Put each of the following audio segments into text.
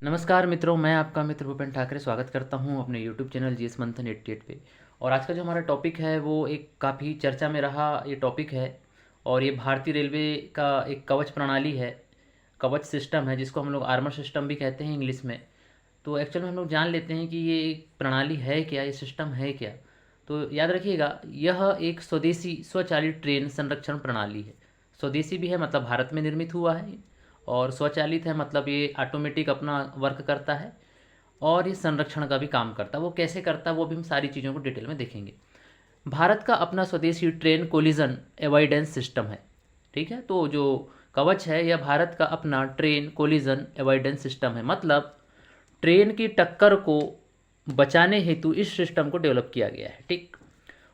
नमस्कार मित्रों, मैं आपका मित्र भूपेन ठाकरे स्वागत करता हूं अपने यूट्यूब चैनल जीएस मंथन 88 पे। और आज का जो हमारा टॉपिक है वो एक काफ़ी चर्चा में रहा ये टॉपिक है। और ये भारतीय रेलवे का एक कवच प्रणाली है, कवच सिस्टम है, जिसको हम लोग आर्मर सिस्टम भी कहते हैं इंग्लिश में। तो एक्चुअल में हम लोग जान लेते हैं कि ये एक प्रणाली है क्या, ये सिस्टम है क्या। तो याद रखिएगा, यह एक स्वदेशी स्वचालित ट्रेन संरक्षण प्रणाली है। स्वदेशी भी है मतलब भारत में निर्मित हुआ है, और स्वचालित है मतलब ये ऑटोमेटिक अपना वर्क करता है, और ये संरक्षण का भी काम करता है। वो कैसे करता है वो भी हम सारी चीज़ों को डिटेल में देखेंगे। भारत का अपना स्वदेशी ट्रेन कोलिजन एवॉइडेंस सिस्टम है। ठीक है, तो जो कवच है यह भारत का अपना ट्रेन कोलिजन एवॉइडेंस सिस्टम है। मतलब ट्रेन की टक्कर को बचाने हेतु इस सिस्टम को डेवलप किया गया है। ठीक,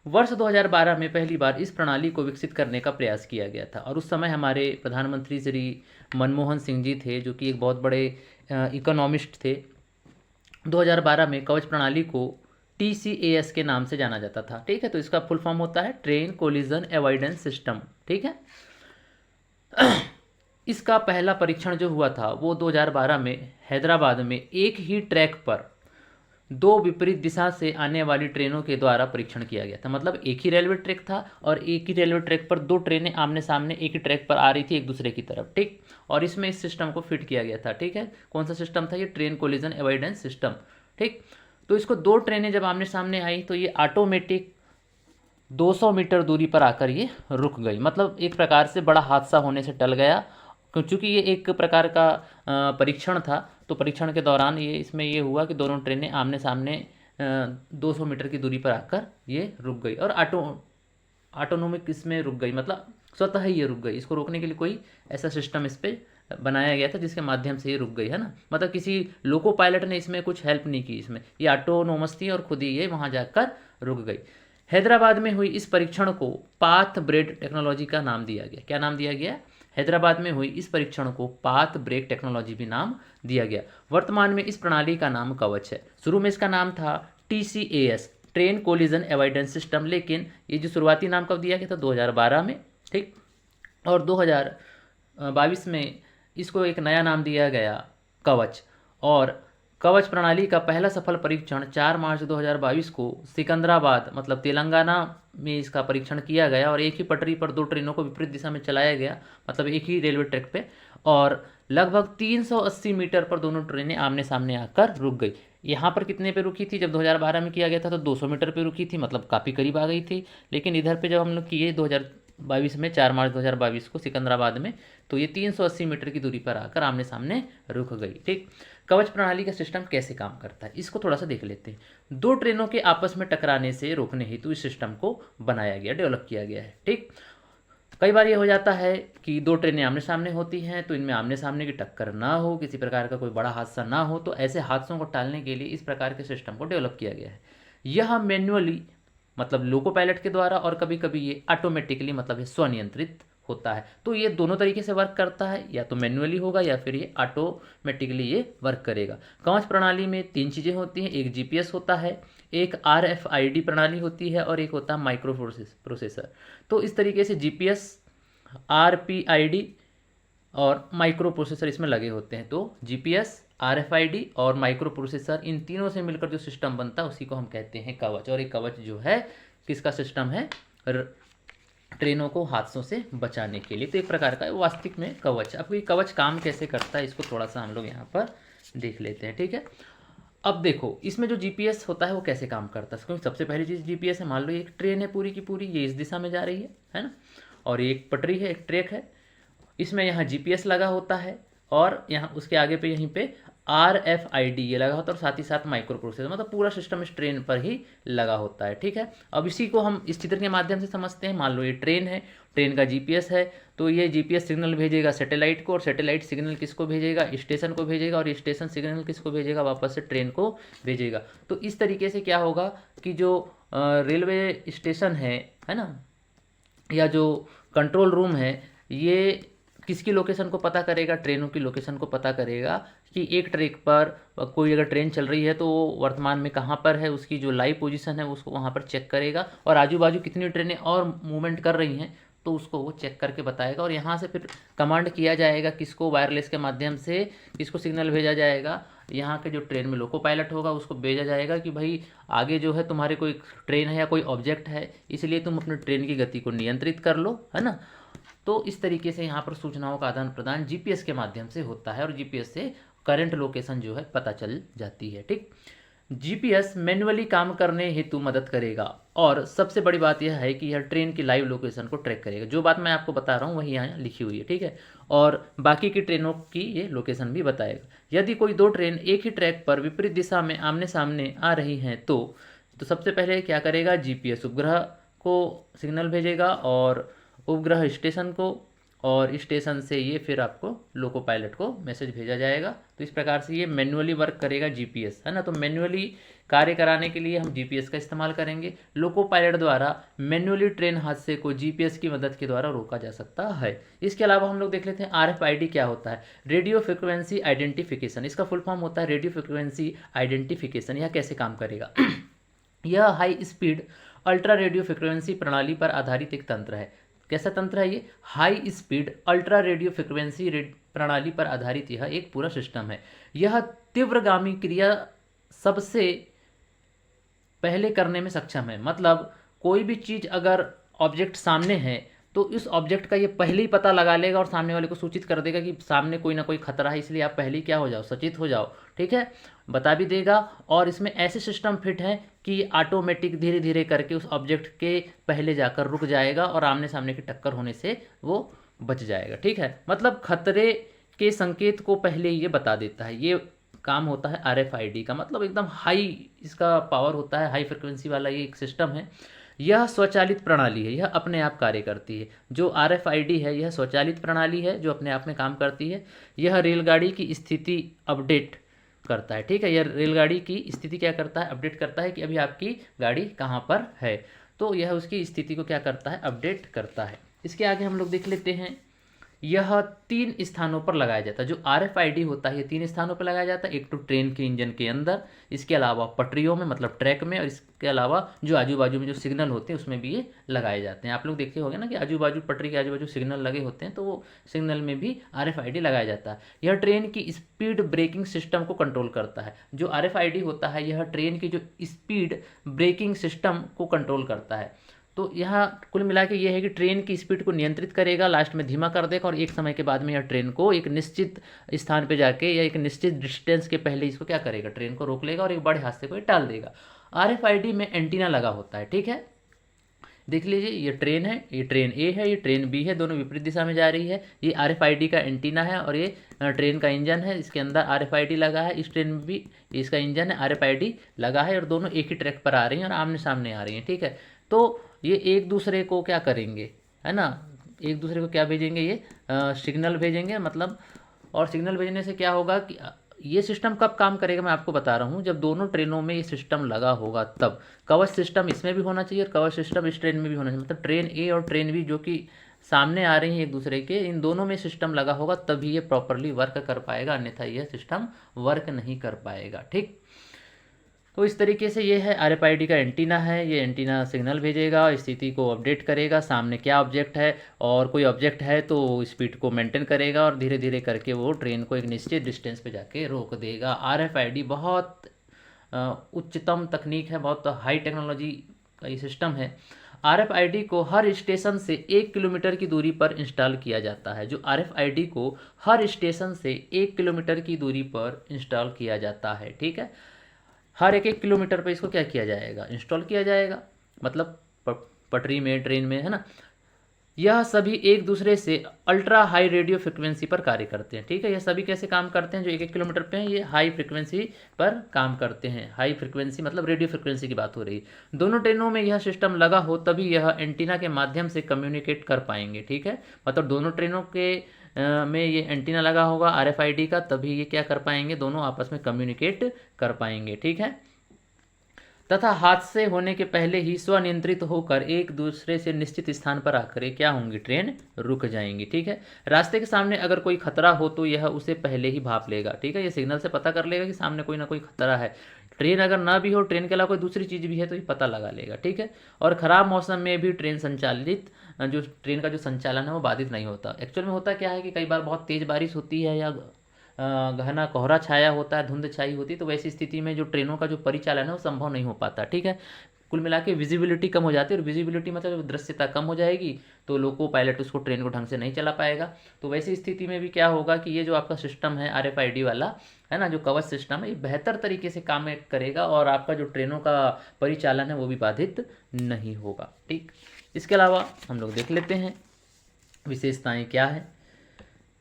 वर्ष 2012 में पहली बार इस प्रणाली को विकसित करने का प्रयास किया गया था, और उस समय हमारे प्रधानमंत्री श्री मनमोहन सिंह जी थे, जो कि एक बहुत बड़े इकोनॉमिस्ट थे। 2012 में कवच प्रणाली को TCAS के नाम से जाना जाता था। ठीक है, तो इसका फुल फॉर्म होता है ट्रेन कोलिजन अवॉइडेंस सिस्टम। ठीक है, इसका पहला परीक्षण जो हुआ था वो 2012 में हैदराबाद में एक ही ट्रैक पर दो विपरीत दिशा से आने वाली ट्रेनों के द्वारा परीक्षण किया गया था। मतलब एक ही रेलवे ट्रैक था और एक ही रेलवे ट्रैक पर दो ट्रेनें आमने सामने एक ही ट्रैक पर आ रही थी एक दूसरे की तरफ। ठीक, और इसमें इस सिस्टम को फिट किया गया था। ठीक है, कौन सा सिस्टम था ये? Train collision avoidance system. ठीक, तो इसको दो ट्रेनें जब आमने सामने आई तो ये ऑटोमेटिक 200 मीटर दूरी पर आकर ये रुक गई। मतलब एक प्रकार से बड़ा हादसा होने से टल गया, क्योंकि ये एक प्रकार का परीक्षण था। तो परीक्षण के दौरान ये इसमें ये हुआ कि दोनों ट्रेनें आमने सामने 200 मीटर की दूरी पर आकर ये रुक गई, और ऑटोनोमिक इसमें रुक गई, मतलब स्वतः ही ये रुक गई। इसको रोकने के लिए कोई ऐसा सिस्टम इस पर बनाया गया था जिसके माध्यम से ये रुक गई, है ना। मतलब किसी लोको पायलट ने इसमें कुछ हेल्प नहीं की, इसमें ये ऑटोनोमस थी और खुद ही ये वहाँ जाकर रुक गई। हैदराबाद में हुई इस परीक्षण को पाथ ब्रेक टेक्नोलॉजी का नाम दिया गया। क्या नाम दिया गया? हैदराबाद में हुई इस परीक्षण को पाथ ब्रेक टेक्नोलॉजी भी नाम दिया गया। वर्तमान में इस प्रणाली का नाम कवच है। शुरू में इसका नाम था TCAS, train collision avoidance system, लेकिन ये जो शुरुआती नाम कब दिया गया था? 2012 में। ठीक, और 2022 में इसको एक नया नाम दिया गया कवच। और कवच प्रणाली का पहला सफल परीक्षण 4 मार्च 2022 को सिकंदराबाद मतलब तेलंगाना में इसका परीक्षण किया गया, और एक ही पटरी पर दो ट्रेनों को विपरीत दिशा में चलाया गया, मतलब एक ही रेलवे ट्रैक पे, और लगभग 380 मीटर पर दोनों ट्रेनें आमने सामने आकर रुक गई। यहाँ पर कितने पे रुकी थी? जब 2012 में किया गया था तो 200 मीटर पे रुकी थी, मतलब काफ़ी करीब आ गई थी। लेकिन इधर पे जब हम लोग किए 2022 में, 4 मार्च 2022 को सिकंदराबाद में, तो ये 380 मीटर की दूरी पर आकर आमने सामने रुक गई। ठीक, कवच प्रणाली का सिस्टम कैसे काम करता है इसको थोड़ा सा देख लेते हैं। दो ट्रेनों के आपस में टकराने से रोकने हेतु इस सिस्टम को बनाया गया, डेवलप किया गया है। ठीक, कई बार ये हो जाता है कि दो ट्रेनें आमने सामने होती हैं, तो इनमें आमने सामने की टक्कर ना हो, किसी प्रकार का कोई बड़ा हादसा ना हो, तो ऐसे हादसों को टालने के लिए इस प्रकार के सिस्टम को डेवलप किया गया है। यह मैन्युअली मतलब लोको पायलट के द्वारा, और कभी कभी ये ऑटोमेटिकली मतलब ये स्वनियंत्रित होता है। तो ये दोनों तरीके से वर्क करता है, या तो मैन्युअली होगा या फिर ये ऑटोमेटिकली ये वर्क करेगा। कवच प्रणाली में तीन चीज़ें होती हैं, एक GPS होता है, एक RFID प्रणाली होती है, और एक होता है माइक्रो प्रोसेसर। तो इस तरीके से GPS, RPID और माइक्रो प्रोसेसर इसमें लगे होते हैं। तो GPS, RFID और माइक्रो प्रोसेसर, इन तीनों से मिलकर जो सिस्टम बनता है उसी को हम कहते हैं कवच। और ये कवच जो है किसका सिस्टम है? ट्रेनों को हादसों से बचाने के लिए। तो एक प्रकार का वास्तविक में कवच। अब ये कवच काम कैसे करता है इसको थोड़ा सा हम लोग यहाँ पर देख लेते हैं। ठीक है, अब देखो इसमें जो GPS होता है वो कैसे काम करता है। क्योंकि सबसे पहली चीज़ GPS है। मान लो एक ट्रेन है पूरी की पूरी, ये इस दिशा में जा रही है ना, और एक पटरी है, एक ट्रैक है, इसमें यहाँ GPS लगा होता है, और यहाँ उसके आगे पे यहीं पे RFID ये लगा होता है, और साथ ही साथ माइक्रो प्रोसेसर, मतलब पूरा सिस्टम इस ट्रेन पर ही लगा होता है। ठीक है, अब इसी को हम इस चित्र के माध्यम से समझते हैं। मान लो ये ट्रेन है, ट्रेन का GPS है, तो ये GPS सिग्नल भेजेगा सैटेलाइट को, और सैटेलाइट सिग्नल किसको भेजेगा? स्टेशन को भेजेगा, और स्टेशन सिग्नल किसको भेजेगा? वापस से ट्रेन को भेजेगा। तो इस तरीके से क्या होगा कि जो रेलवे स्टेशन है ना, या जो कंट्रोल रूम है, ये किसकी लोकेशन को पता करेगा? ट्रेनों की लोकेशन को पता करेगा कि एक ट्रैक पर कोई अगर ट्रेन चल रही है तो वो वर्तमान में कहाँ पर है, उसकी जो लाइव पोजीशन है उसको वहाँ पर चेक करेगा, और आजू बाजू कितनी ट्रेनें और मूवमेंट कर रही हैं तो उसको वो चेक करके बताएगा और यहाँ से फिर कमांड किया जाएगा किसको, वायरलेस के माध्यम से किसको सिग्नल भेजा जाएगा, यहाँ के जो ट्रेन में लोको पायलट होगा उसको भेजा जाएगा कि भाई आगे जो है तुम्हारे कोई ट्रेन है या कोई ऑब्जेक्ट है, इसलिए तुम अपने ट्रेन की गति को नियंत्रित कर लो, है ना। तो इस तरीके से यहाँ पर सूचनाओं का आदान प्रदान जीपीएस के माध्यम से होता है और जीपीएस से करंट लोकेशन जो है पता चल जाती है। ठीक, जीपीएस मैन्युअली काम करने हेतु मदद करेगा और सबसे बड़ी बात यह है कि यह ट्रेन की लाइव लोकेशन को ट्रैक करेगा। जो बात मैं आपको बता रहा हूँ वही यहाँ लिखी हुई है, ठीक है, और बाकी की ट्रेनों की ये लोकेशन भी बताएगा। यदि कोई दो ट्रेन एक ही ट्रैक पर विपरीत दिशा में आमने सामने आ रही हैं तो सबसे पहले क्या करेगा, जीपीएस उपग्रह को सिग्नल भेजेगा और उपग्रह स्टेशन को, और स्टेशन से ये फिर आपको लोको पायलट को मैसेज भेजा जाएगा। तो इस प्रकार से ये मैन्युअली वर्क करेगा जीपीएस, है ना। तो मैन्युअली कार्य कराने के लिए हम जीपीएस का इस्तेमाल करेंगे। लोको पायलट द्वारा मैन्युअली ट्रेन हादसे को जीपीएस की मदद के द्वारा रोका जा सकता है। इसके अलावा हम लोग देख लेते हैं आरएफआईडी क्या होता है, रेडियो फ्रिक्वेंसी आइडेंटिफिकेशन। इसका फुल फॉर्म होता है रेडियो फ्रिक्वेंसी आइडेंटिफिकेशन। यह कैसे काम करेगा यह high speed ultra radio frequency प्रणाली पर आधारित एक तंत्र है। कैसा तंत्र है ये, high speed ultra radio frequency प्रणाली पर आधारित यह एक पूरा सिस्टम है। यह तीव्रगामी क्रिया सबसे पहले करने में सक्षम है। मतलब कोई भी चीज़ अगर ऑब्जेक्ट सामने है तो इस ऑब्जेक्ट का ये पहले ही पता लगा लेगा और सामने वाले को सूचित कर देगा कि सामने कोई ना कोई खतरा है, इसलिए आप पहले ही क्या हो जाओ, सचेत हो जाओ, ठीक है, बता भी देगा। और इसमें ऐसे सिस्टम फिट हैं कि ऑटोमेटिक धीरे धीरे करके उस ऑब्जेक्ट के पहले जाकर रुक जाएगा और आमने सामने की टक्कर होने से वो बच जाएगा, ठीक है। मतलब खतरे के संकेत को पहले ही ये बता देता है। ये काम होता है आरएफआईडी का, मतलब एकदम हाई इसका पावर होता है, हाई फ्रिक्वेंसी वाला ये एक सिस्टम है। यह स्वचालित प्रणाली है, यह अपने आप कार्य करती है। जो आरएफआईडी है यह स्वचालित प्रणाली है जो अपने आप में काम करती है। यह रेलगाड़ी की स्थिति अपडेट करता है, ठीक है। यह रेलगाड़ी की स्थिति क्या करता है, अपडेट करता है कि अभी आपकी गाड़ी कहाँ पर है, तो यह उसकी स्थिति को क्या करता है, अपडेट करता है। इसके आगे हम लोग देख लेते हैं, यह 3 स्थानों पर लगाया जाता है। जो आरएफआईडी होता है ये 3 स्थानों पर लगाया जाता है। एक तो ट्रेन के इंजन के अंदर, इसके अलावा पटरियों में मतलब ट्रैक में, और इसके अलावा जो आजू बाजू में जो सिग्नल होते हैं उसमें भी ये लगाए जाते हैं। आप लोग देखे होंगे ना कि आजू बाजू पटरी के आजू बाजू सिग्नल लगे होते हैं, तो वो सिग्नल में भी आरएफआईडी लगाया जाता है। यह ट्रेन की स्पीड ब्रेकिंग सिस्टम को कंट्रोल करता है। जो आरएफआईडी होता है यह ट्रेन की जो स्पीड ब्रेकिंग सिस्टम को कंट्रोल करता है। तो यहाँ कुल मिला के ये है कि ट्रेन की स्पीड को नियंत्रित करेगा, लास्ट में धीमा कर देगा और एक समय के बाद में यह ट्रेन को एक निश्चित स्थान पे जाके या एक निश्चित डिस्टेंस के पहले इसको क्या करेगा, ट्रेन को रोक लेगा और एक बड़े हादसे को टाल देगा। आरएफआईडी में एंटीना लगा होता है, ठीक है। देख लीजिए, ये ट्रेन है, ये ट्रेन ए है, ये ट्रेन बी है, दोनों विपरीत दिशा में जा रही है। ये आरएफआईडी का एंटीना है और ये ट्रेन का इंजन है, इसके अंदर आरएफआईडी लगा है। इस ट्रेन में भी इसका इंजन है, आरएफआईडी लगा है और दोनों एक ही ट्रैक पर आ रही हैं और आमने सामने आ रही हैं, ठीक है। तो ये एक दूसरे को क्या करेंगे, है ना, एक दूसरे को क्या भेजेंगे, ये सिग्नल भेजेंगे मतलब। और सिग्नल भेजने से क्या होगा कि ये सिस्टम कब काम करेगा मैं आपको बता रहा हूँ, जब दोनों ट्रेनों में ये सिस्टम लगा होगा तब। कवच सिस्टम इसमें भी होना चाहिए और कवच सिस्टम इस ट्रेन में भी होना चाहिए। मतलब ट्रेन ए और ट्रेन बी जो कि सामने आ रही हैं एक दूसरे के, इन दोनों में सिस्टम लगा होगा तभी ये प्रॉपरली वर्क कर पाएगा, अन्यथा यह सिस्टम वर्क नहीं कर पाएगा, ठीक। तो इस तरीके से ये है आरएफआईडी का एंटीना है। ये एंटीना सिग्नल भेजेगा, स्थिति को अपडेट करेगा, सामने क्या ऑब्जेक्ट है, और कोई ऑब्जेक्ट है तो स्पीड को मेंटेन करेगा और धीरे धीरे करके वो ट्रेन को एक निश्चित डिस्टेंस पे जाके रोक देगा। आरएफआईडी बहुत उच्चतम तकनीक है, बहुत हाई टेक्नोलॉजी का ये सिस्टम है। आरएफआईडी को हर स्टेशन से 1 किलोमीटर की दूरी पर इंस्टॉल किया जाता है। जो आरएफआईडी को हर स्टेशन से 1 किलोमीटर की दूरी पर इंस्टॉल किया जाता है, ठीक है। हर एक किलोमीटर पर इसको क्या किया जाएगा, इंस्टॉल किया जाएगा, मतलब पटरी में, ट्रेन में, है ना। यह सभी एक दूसरे से अल्ट्रा हाई रेडियो फ्रिक्वेंसी पर कार्य करते हैं, ठीक है। यह सभी कैसे काम करते हैं, जो 1 किलोमीटर पे हैं ये हाई फ्रिक्वेंसी पर काम करते हैं। हाई फ्रिक्वेंसी मतलब रेडियो फ्रिक्वेंसी की बात हो रही है। दोनों ट्रेनों में यह सिस्टम लगा हो तभी यह एंटीना के माध्यम से कम्युनिकेट कर पाएंगे, ठीक है। मतलब दोनों ट्रेनों के में ये एंटीना लगा होगा आरएफआईडी का, तभी ये क्या कर पाएंगे, दोनों आपस में कम्युनिकेट कर पाएंगे, ठीक है। तथा हादसे होने के पहले ही स्वनियंत्रित होकर एक दूसरे से निश्चित स्थान पर आकर क्या होंगी, ट्रेन रुक जाएंगी, ठीक है। रास्ते के सामने अगर कोई खतरा हो तो यह उसे पहले ही भाप लेगा, ठीक है। ये सिग्नल से पता कर लेगा कि सामने कोई ना कोई खतरा है, ट्रेन अगर ना भी हो, ट्रेन के अलावा कोई दूसरी चीज़ भी है तो ये पता लगा लेगा, ठीक है। और ख़राब मौसम में भी ट्रेन संचालित जो ट्रेन का जो संचालन है वो बाधित नहीं होता। एक्चुअल में होता क्या है कि कई बार बहुत तेज़ बारिश होती है या घना कोहरा छाया होता है, धुंध छाई होती है, तो वैसी स्थिति में जो ट्रेनों का जो परिचालन है वो संभव नहीं हो पाता, ठीक है। कुल मिला के विजिबिलिटी कम हो जाती है, और विजिबिलिटी मतलब जब दृश्यता कम हो जाएगी तो लोको पायलट उसको ट्रेन को ढंग से नहीं चला पाएगा। तो वैसी स्थिति में भी क्या होगा कि ये जो आपका सिस्टम है RFID वाला है ना, जो कवच सिस्टम है, ये बेहतर तरीके से काम करेगा और आपका जो ट्रेनों का परिचालन है वो भी बाधित नहीं होगा, ठीक। इसके अलावा हम लोग देख लेते हैं विशेषताएं क्या है।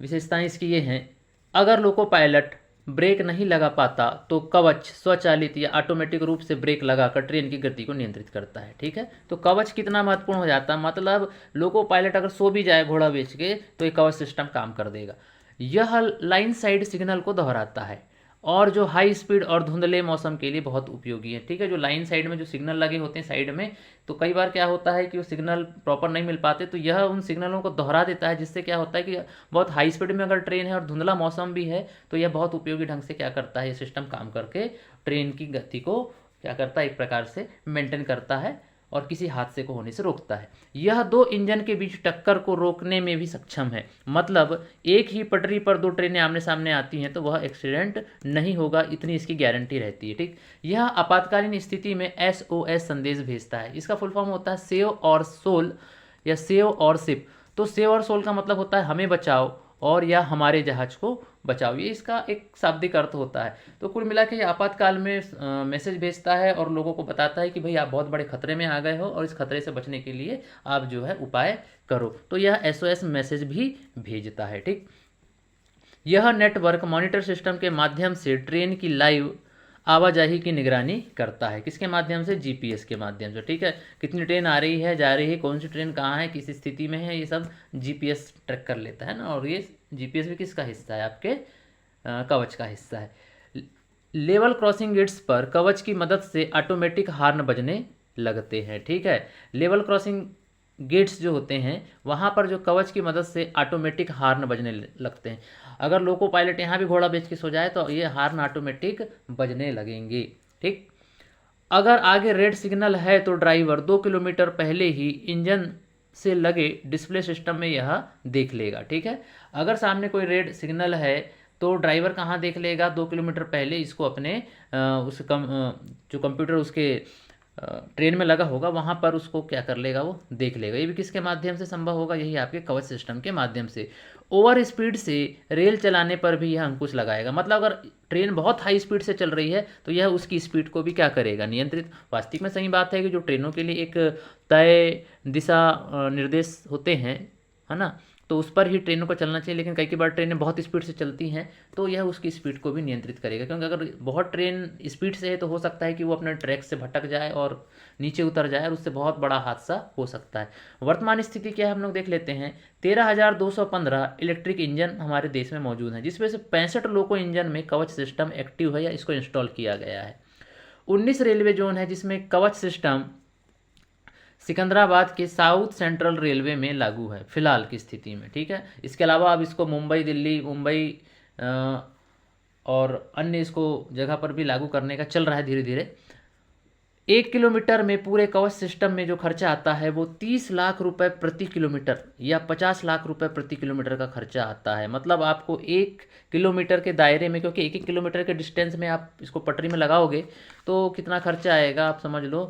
विशेषताएं इसकी ये हैं, अगर लोको पायलट ब्रेक नहीं लगा पाता तो कवच स्वचालित या ऑटोमेटिक रूप से ब्रेक लगाकर ट्रेन की गति को नियंत्रित करता है, ठीक है। तो कवच कितना महत्वपूर्ण हो जाता है, मतलब लोको पायलट अगर सो भी जाए घोड़ा बेच के तो ये कवच सिस्टम काम कर देगा। यह लाइन साइड सिग्नल को दोहराता है और जो हाई स्पीड और धुंधले मौसम के लिए बहुत उपयोगी है, ठीक है। जो लाइन साइड में जो सिग्नल लगे होते हैं साइड में, तो कई बार क्या होता है कि वो सिग्नल प्रॉपर नहीं मिल पाते, तो यह उन सिग्नलों को दोहरा देता है, जिससे क्या होता है कि बहुत हाई स्पीड में अगर ट्रेन है और धुंधला मौसम भी है तो यह बहुत उपयोगी ढंग से क्या करता है, ये सिस्टम काम करके ट्रेन की गति को क्या करता है, एक प्रकार से मेंटेन करता है और किसी हादसे को होने से रोकता है। यह दो इंजन के बीच टक्कर को रोकने में भी सक्षम है, मतलब एक ही पटरी पर दो ट्रेनें आमने सामने आती हैं तो वह एक्सीडेंट नहीं होगा, इतनी इसकी गारंटी रहती है, ठीक। यह आपातकालीन स्थिति में SOS संदेश भेजता है। इसका फुल फॉर्म होता है सेव और सोल या सेव और सिप। तो सेव और सोल का मतलब होता है हमें बचाओ और या हमारे जहाज को बचाओ, ये इसका एक शाब्दिक अर्थ होता है। तो कुल मिला के ये आपातकाल में मैसेज भेजता है और लोगों को बताता है कि भाई आप बहुत बड़े खतरे में आ गए हो और इस खतरे से बचने के लिए आप जो है उपाय करो, तो यह SOS मैसेज भी भेजता है, ठीक। यह नेटवर्क मॉनिटर सिस्टम के माध्यम से ट्रेन की लाइव आवाजाही की निगरानी करता है। किसके माध्यम से? GPS के माध्यम से, ठीक है। कितनी ट्रेन आ रही है, जा रही है, कौन सी ट्रेन कहाँ है, किस स्थिति में है, ये सब GPS ट्रैक कर लेता है ना। और ये GPS भी किसका हिस्सा है? आपके कवच का हिस्सा है। लेवल क्रॉसिंग गेट्स पर कवच की मदद से ऑटोमेटिक हार्न बजने लगते हैं, ठीक है। लेवल क्रॉसिंग गेट्स जो होते हैं वहाँ पर जो कवच की मदद से ऑटोमेटिक हार्न बजने लगते हैं। अगर लोको पायलट यहाँ भी घोड़ा बेच के सो जाए तो ये हार्न ऑटोमेटिक बजने लगेंगे, ठीक। अगर आगे रेड सिग्नल है तो ड्राइवर 2 किलोमीटर पहले ही इंजन से लगे डिस्प्ले सिस्टम में यह देख लेगा, ठीक है। अगर सामने कोई रेड सिग्नल है तो ड्राइवर कहाँ देख लेगा? 2 किलोमीटर पहले इसको अपने जो कंप्यूटर उसके ट्रेन में लगा होगा वहाँ पर उसको क्या कर लेगा? वो देख लेगा। ये भी किसके माध्यम से संभव होगा? यही आपके कवच सिस्टम के माध्यम से। ओवर स्पीड से रेल चलाने पर भी यह अंकुश लगाएगा, मतलब अगर ट्रेन बहुत हाई स्पीड से चल रही है तो यह उसकी स्पीड को भी क्या करेगा? नियंत्रित। वास्तविक में सही बात है कि जो ट्रेनों के लिए एक तय दिशा निर्देश होते हैं, है ना, तो उस पर ही ट्रेनों को चलना चाहिए, लेकिन कई बार ट्रेनें बहुत स्पीड से चलती हैं तो यह उसकी स्पीड को भी नियंत्रित करेगा, क्योंकि अगर बहुत ट्रेन स्पीड से है तो हो सकता है कि वो अपने ट्रैक से भटक जाए और नीचे उतर जाए और उससे बहुत बड़ा हादसा हो सकता है। वर्तमान स्थिति क्या है हम लोग देख लेते हैं। 13,215 इलेक्ट्रिक इंजन हमारे देश में मौजूद हैं, जिसमें से 65 लोको इंजन में कवच सिस्टम एक्टिव है या इसको इंस्टॉल किया गया है। 19 रेलवे जोन है जिसमें कवच सिस्टम सिकंदराबाद के साउथ सेंट्रल रेलवे में लागू है फिलहाल की स्थिति में, ठीक है। इसके अलावा अब इसको मुंबई, दिल्ली, मुंबई और अन्य इसको जगह पर भी लागू करने का चल रहा है धीरे धीरे। 1 किलोमीटर में पूरे कवच सिस्टम में जो खर्चा आता है वो 30 लाख रुपए प्रति किलोमीटर या 50 लाख रुपए प्रति किलोमीटर का खर्चा आता है। मतलब आपको 1 किलोमीटर के दायरे में, क्योंकि 1 किलोमीटर के डिस्टेंस में आप इसको पटरी में लगाओगे तो कितना खर्चा आएगा आप समझ लो,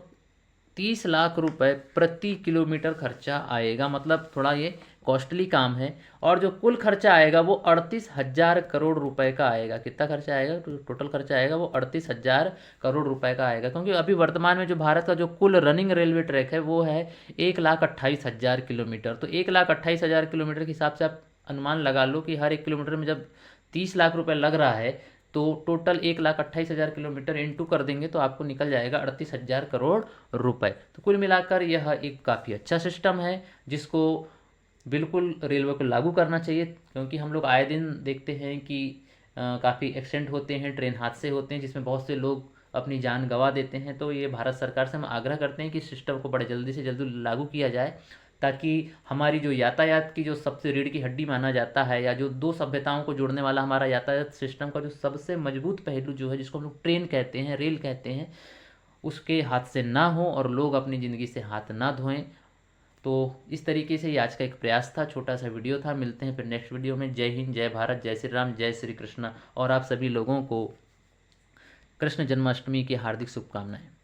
30 लाख रुपए प्रति किलोमीटर खर्चा आएगा। मतलब थोड़ा ये कॉस्टली काम है। और जो कुल खर्चा आएगा वो 38,000 करोड़ रुपए का आएगा। कितना खर्चा आएगा? टोटल खर्चा आएगा वो 38,000 करोड़ रुपए का आएगा, क्योंकि अभी वर्तमान में जो भारत का जो कुल रनिंग रेलवे ट्रैक है वो है 1,28,000 किलोमीटर। तो 1,28,000 किलोमीटर के हिसाब से आप अनुमान लगा लो कि हर 1 किलोमीटर में जब 30 लाख रुपए लग रहा है तो टोटल 1,28,000 किलोमीटर इंटू कर देंगे तो आपको निकल जाएगा 38,000 करोड़ रुपए। तो कुल मिलाकर यह एक काफ़ी अच्छा सिस्टम है जिसको बिल्कुल रेलवे को लागू करना चाहिए, क्योंकि हम लोग आए दिन देखते हैं कि काफ़ी एक्सीडेंट होते हैं, ट्रेन हादसे होते हैं जिसमें बहुत से लोग अपनी जान गंवा देते हैं। तो ये भारत सरकार से हम आग्रह करते हैं कि इस सिस्टम को बड़े जल्दी से जल्दी लागू किया जाए ताकि हमारी जो यातायात की जो सबसे रीढ़ की हड्डी माना जाता है, या जो दो सभ्यताओं को जोड़ने वाला हमारा यातायात सिस्टम का जो सबसे मजबूत पहलू जो है, जिसको हम लोग ट्रेन कहते हैं, रेल कहते हैं, उसके हाथ से ना हो और लोग अपनी ज़िंदगी से हाथ ना धोएं। तो इस तरीके से ये आज का एक प्रयास था, छोटा सा वीडियो था। मिलते हैं फिर नेक्स्ट वीडियो में। जय हिंद, जय भारत, जय श्री राम, जय श्री कृष्ण, और आप सभी लोगों को कृष्ण जन्माष्टमी की हार्दिक शुभकामनाएं।